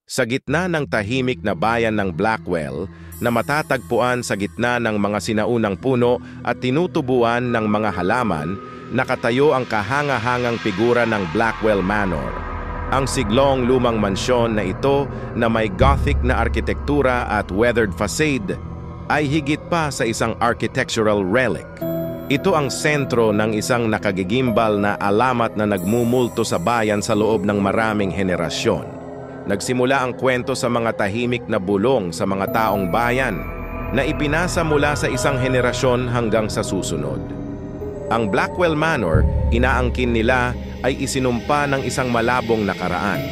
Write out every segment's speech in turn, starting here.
Sa gitna ng tahimik na bayan ng Blackwell na matatagpuan sa gitna ng mga sinaunang puno at tinutubuan ng mga halaman, nakatayo ang kahanga-hangang figura ng Blackwell Manor. Ang siglong lumang mansyon na ito na may Gothic na arkitektura at weathered facade ay higit pa sa isang architectural relic. Ito ang sentro ng isang nakagigimbal na alamat na nagmumulto sa bayan sa loob ng maraming henerasyon. Nagsimula ang kwento sa mga tahimik na bulong sa mga taong bayan na ipinasa mula sa isang henerasyon hanggang sa susunod. Ang Blackwell Manor, inaangkin nila, ay isinumpa ng isang malabong nakaraan.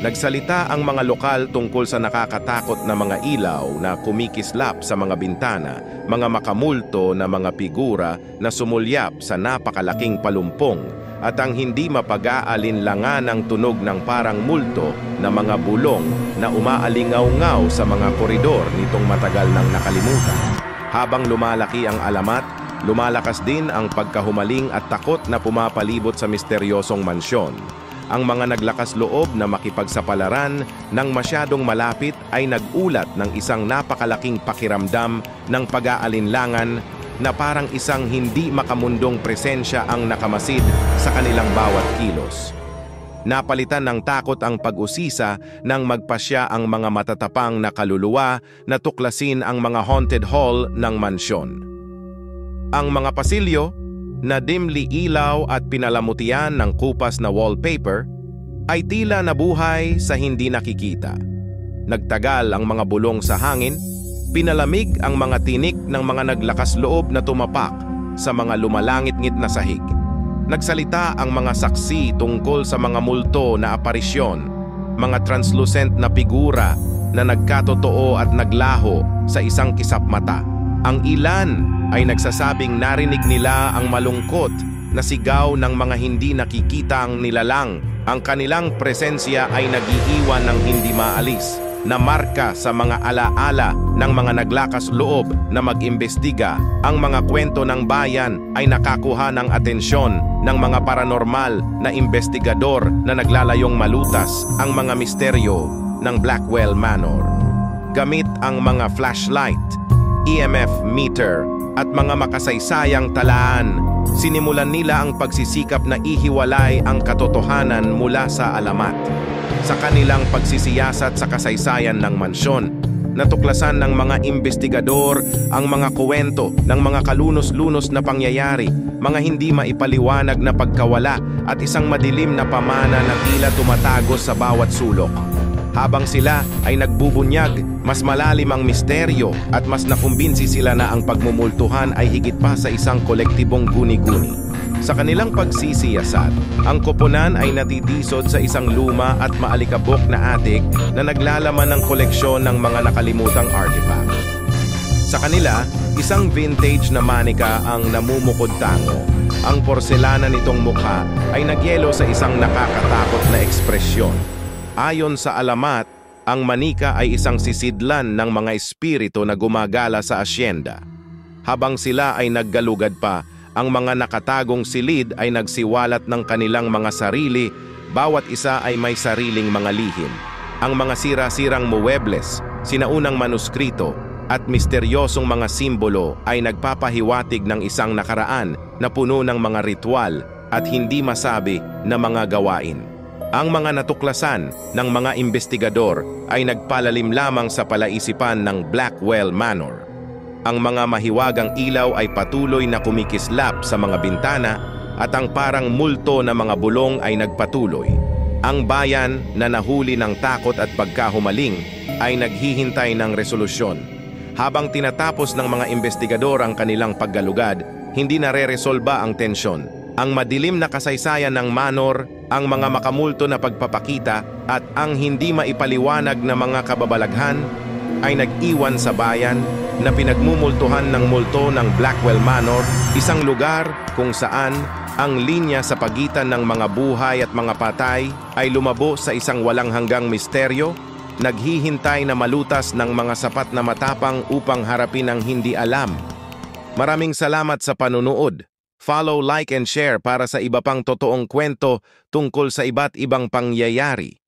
Nagsalita ang mga lokal tungkol sa nakakatakot na mga ilaw na kumikislap sa mga bintana, mga makamulto na mga figura na sumulyap sa napakalaking palumpong, at ang hindi mapag-aalinlangan ng tunog ng parang multo na mga bulong na umaalingaw-ngaw sa mga koridor nitong matagal nang nakalimutan. Habang lumalaki ang alamat, lumalakas din ang pagkahumaling at takot na pumapalibot sa misteryosong mansyon. Ang mga naglakas loob na makipagsapalaran ng masyadong malapit ay nagulat ng isang napakalaking pakiramdam ng pag-aalinlangan na parang isang hindi makamundong presensya ang nakamasid sa kanilang bawat kilos. Napalitan ng takot ang pag-usisa nang magpasya ang mga matatapang na kaluluwa na tuklasin ang mga haunted hall ng mansyon. Ang mga pasilyo na dimly ilaw at pinalamutian ng kupas na wallpaper ay tila nabuhay sa hindi nakikita. Nagtagal ang mga bulong sa hangin, pinalamig ang mga tinik ng mga naglakas loob na tumapak sa mga lumalangit-ngit na sahig. Nagsalita ang mga saksi tungkol sa mga multo na aparisyon, mga translucent na figura na nagkatotoo at naglaho sa isang kisap mata. Ang ilan ay nagsasabing narinig nila ang malungkot na sigaw ng mga hindi nakikitang nilalang. Ang kanilang presensya ay nagiiwan ng hindi maalis, na marka sa mga alaala ng mga naglakas loob na mag-imbestiga. Ang mga kwento ng bayan ay nakakuha ng atensyon ng mga paranormal na investigador na naglalayong malutas ang mga misteryo ng Blackwell Manor. Gamit ang mga flashlight, EMF meter at mga makasaysayang talaan, sinimulan nila ang pagsisikap na ihiwalay ang katotohanan mula sa alamat. Sa kanilang pagsisiyasat sa kasaysayan ng mansyon, natuklasan ng mga investigador ang mga kuwento ng mga kalunos-lunos na pangyayari, mga hindi maipaliwanag na pagkawala at isang madilim na pamana na tila tumatagos sa bawat sulok. Habang sila ay nagbubunyag, mas malalim ang misteryo at mas nakumbinsi sila na ang pagmumultuhan ay higit pa sa isang kolektibong guni-guni. Sa kanilang pagsisiyasat, ang koponan ay natitisod sa isang luma at maalikabok na attic na naglalaman ng koleksyon ng mga nakalimutang artifact. Sa kanila, isang vintage na manika ang namumukod tango. Ang porselana nitong mukha ay nagyelo sa isang nakakatakot na ekspresyon. Ayon sa alamat, ang manika ay isang sisidlan ng mga espiritu na gumagala sa asyenda. Habang sila ay naggalugad pa, ang mga nakatagong silid ay nagsiwalat ng kanilang mga sarili, bawat isa ay may sariling mga lihim. Ang mga sira-sirang muwebles, sinaunang manuskrito, at misteryosong mga simbolo ay nagpapahiwatig ng isang nakaraan na puno ng mga ritual at hindi masabi na mga gawain. Ang mga natuklasan ng mga investigador ay nagpalalim lamang sa palaisipan ng Blackwell Manor. Ang mga mahiwagang ilaw ay patuloy na kumikislap sa mga bintana at ang parang multo na mga bulong ay nagpatuloy. Ang bayan na nahuli ng takot at pagkahumaling ay naghihintay ng resolusyon. Habang tinatapos ng mga investigador ang kanilang paggalugad, hindi nare-resolba ang tensyon. Ang madilim na kasaysayan ng manor, ang mga makamulto na pagpapakita at ang hindi maipaliwanag na mga kababalaghan ay nag-iwan sa bayan na pinagmumultuhan ng multo ng Blackwell Manor, isang lugar kung saan ang linya sa pagitan ng mga buhay at mga patay ay lumabo sa isang walang hanggang misteryo, naghihintay na malutas ng mga sapat na matapang upang harapin ang hindi alam. Maraming salamat sa panunood. Follow, like, and share para sa iba pang totoong kwento tungkol sa iba't ibang pangyayari.